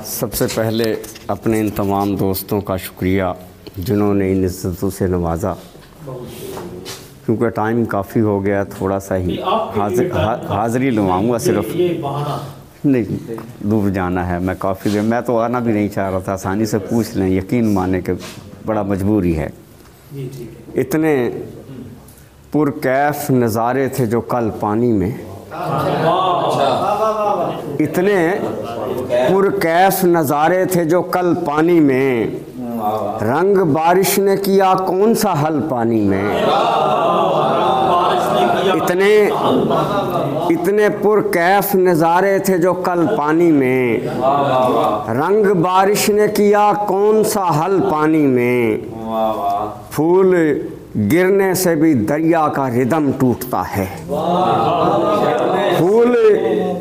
सबसे पहले अपने इन तमाम दोस्तों का शुक्रिया जिन्होंने इन इज़्ज़तों से नवाजा, क्योंकि टाइम काफ़ी हो गया, थोड़ा सा ही हाज़िरी लवाऊँगा सिर्फ, नहीं दूर जाना है। मैं काफ़ी देर, मैं तो आना भी नहीं चाह रहा था, आसानी से पूछ लें, यकीन माने कि बड़ा मजबूरी है। इतने पुरकैफ नज़ारे थे जो कल पानी में, इतने पुरकैफ नज़ारे थे जो कल पानी में, रंग बारिश ने किया कौन सा हल पानी में। इतने पुरकैफ नज़ारे थे जो कल पानी में, रंग बारिश ने किया कौन सा हल पानी में। फूल गिरने से भी दरिया का रिदम टूटता है, फूल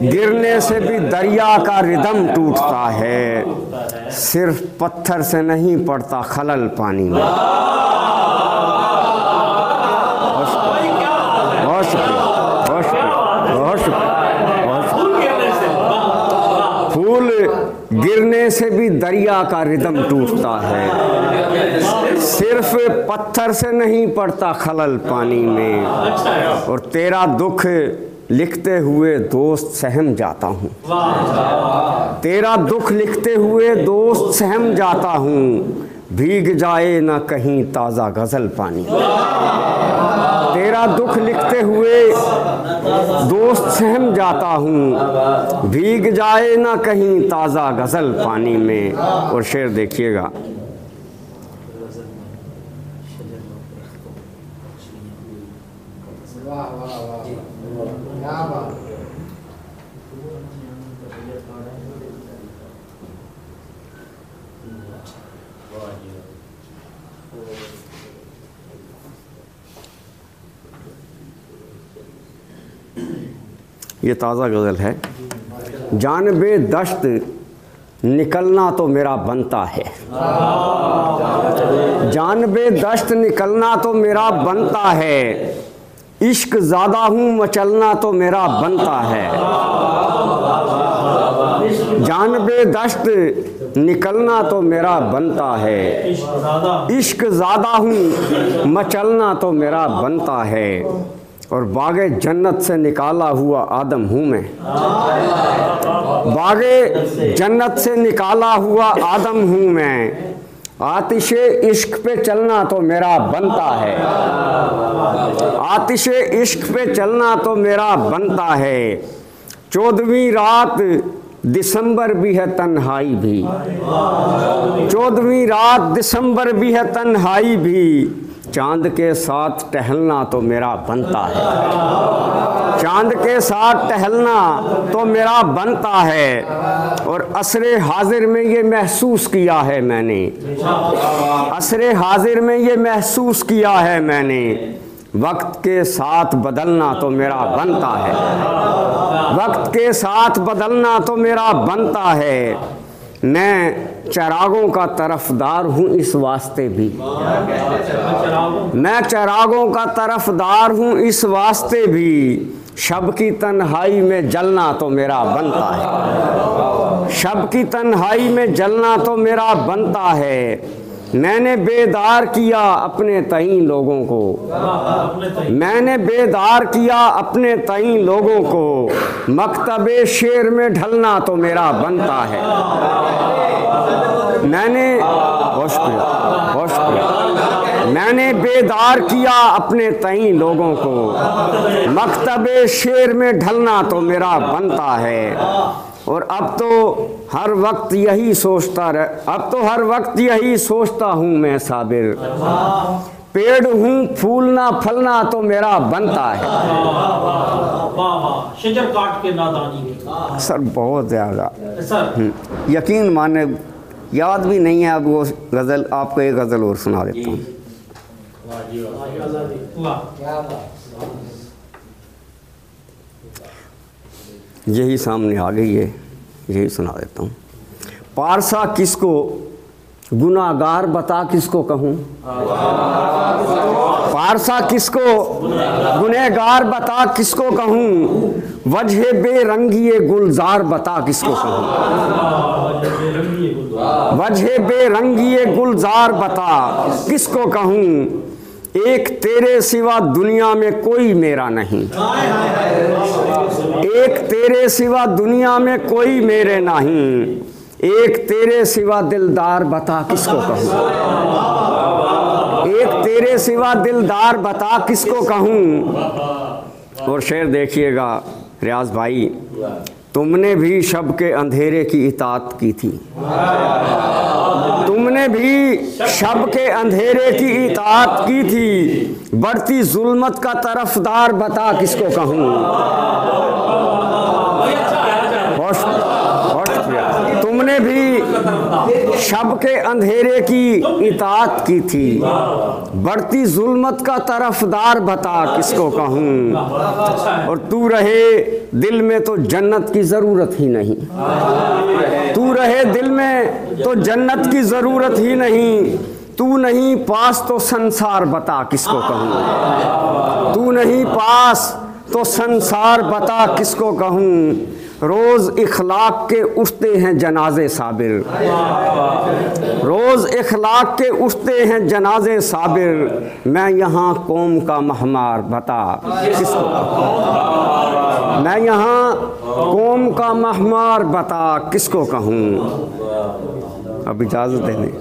गिरने से भी दरिया का रिदम टूटता है, सिर्फ पत्थर से नहीं पड़ता खलल पानी में। बहुत शुक्रिया, बहुत शुक्रिया, बहुत शुक्रिया। फूल गिरने से भी दरिया का रिदम टूटता है, सिर्फ पत्थर से नहीं पड़ता खलल पानी में। और तेरा दुख लिखते हुए दोस्त सहम जाता हूँ, तेरा दुख लिखते हुए दोस्त सहम जाता हूँ, भीग जाए ना कहीं ताज़ा गज़ल पानी। तेरा दुख लिखते हुए दोस्त सहम जाता हूँ, भीग जाए ना कहीं ताज़ा गज़ल पानी में। और शेर देखिएगा, ये ताज़ा गज़ल है। जानबे दश्त निकलना तो मेरा बनता है, जानबे दश्त निकलना तो मेरा बनता है, इश्क ज़्यादा हूँ मचलना तो मेरा बनता है। जानबे दश्त निकलना तो मेरा बनता है, इश्क ज़्यादा हूँ मचलना तो मेरा बनता है। और बागे जन्नत से निकाला हुआ आदम हूँ मैं, बागे जन्नत से निकाला हुआ आदम हूँ मैं, आतिशे इश्क पे चलना तो मेरा बनता है, आतिशे इश्क पे चलना तो मेरा बनता है। 14वीं रात दिसंबर भी है तन्हाई भी, 14वीं रात दिसंबर भी है तन्हाई भी, चांद के साथ टहलना तो मेरा बनता है, चांद के साथ टहलना तो मेरा बनता है। और असरे हाजिर में ये महसूस किया है मैंने, असरे हाजिर में ये महसूस किया है मैंने, वक्त के साथ बदलना तो मेरा बनता है, वक्त के साथ बदलना तो मेरा बनता है। मैं चरागों का तरफदार हूँ इस वास्ते भी, मैं चरागों का तरफदार हूँ इस वास्ते भी, शब की तन्हाई में जलना तो मेरा बनता है, शब की तन्हाई में जलना तो मेरा बनता है। मैंने बेदार किया अपने तईं लोगों को, मैंने बेदार किया अपने तईं लोगों को, मकतबे शेर में ढलना तो मेरा बनता है। मैंने बहुत शुक्रिया, बहुत शुक्रिया। मैंने बेदार किया अपने तईं लोगों को, मकतबे शेर में ढलना तो मेरा बनता है। और अब तो हर वक्त यही सोचता अब तो हर वक्त यही सोचता हूँ मैं साबिर, पेड़ हूँ फूलना फलना तो मेरा बनता है। शजर काट के नादानी सर बहुत ज़्यादा यकीन माने, याद भी नहीं है अब वो गज़ल। आपको एक गज़ल और सुना देता हूँ। यही सामने आ गई है, यही सुना देता हूँ। पारसा किसको गुनाहगार बता किसको कहूँ, पारसा किसको, गुनहगार बता किसको कहूँ, वजह बेरंगी गुलजार बता किसको कहूँ, वजह बेरंगी गुलजार बता किसको कहूँ, एक तेरे सिवा दुनिया में कोई मेरा नहीं, एक तेरे सिवा दुनिया में कोई मेरे नहीं, एक तेरे सिवा दिलदार बता किसको कहूँ, एक तेरे सिवा दिलदार बता किसको कहूँ। और शेर देखिएगा रियाज भाई, तुमने भी शब के अंधेरे की इताअत की थी, तुमने भी शब के अंधेरे की इताअत की थी, बढ़ती जुल्मत का तरफदार बता किसको कहूँ। तुमने भी शब के अंधेरे की इताअत की थी, बढ़ती जुल्मत का तरफदार बता किसको कहूँ। और तू रहे दिल में तो जन्नत की ज़रूरत ही नहीं, तू रहे दिल में तो जन्नत की ज़रूरत ही नहीं, तू नहीं पास तो संसार बता किसको कहूँ, तू नहीं पास तो संसार बता किसको कहूँ। रोज़ इखलाक के उठते हैं जनाजे साबिर, रोज़ इखलाक के उठते हैं जनाजे साबिर, मैं यहाँ कौम का महमार बता किसको कहूँ, मैं यहाँ कौम का महमार बता किसको कहूँ। अब इजाज़त देने।